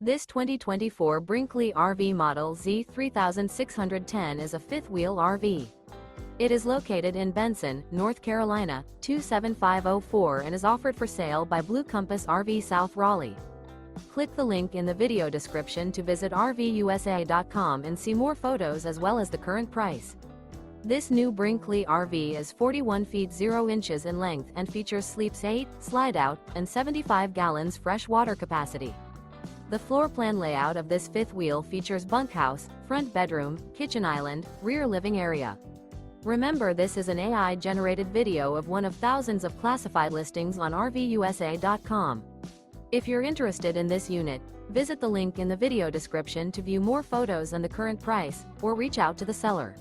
This 2024 Brinkley RV Model Z 3610 is a fifth-wheel RV. It is located in Benson, North Carolina, 27504 and is offered for sale by Blue Compass RV South Raleigh. Click the link in the video description to visit RVUSA.com and see more photos as well as the current price. This new Brinkley RV is 41 feet 0 inches in length and features sleeps 8, slide-out, and 75 gallons fresh water capacity. The floor plan layout of this fifth wheel features bunkhouse, front bedroom, kitchen island, rear living area. Remember, this is an AI-generated video of one of thousands of classified listings on RVUSA.com. If you're interested in this unit, visit the link in the video description to view more photos and the current price, or reach out to the seller.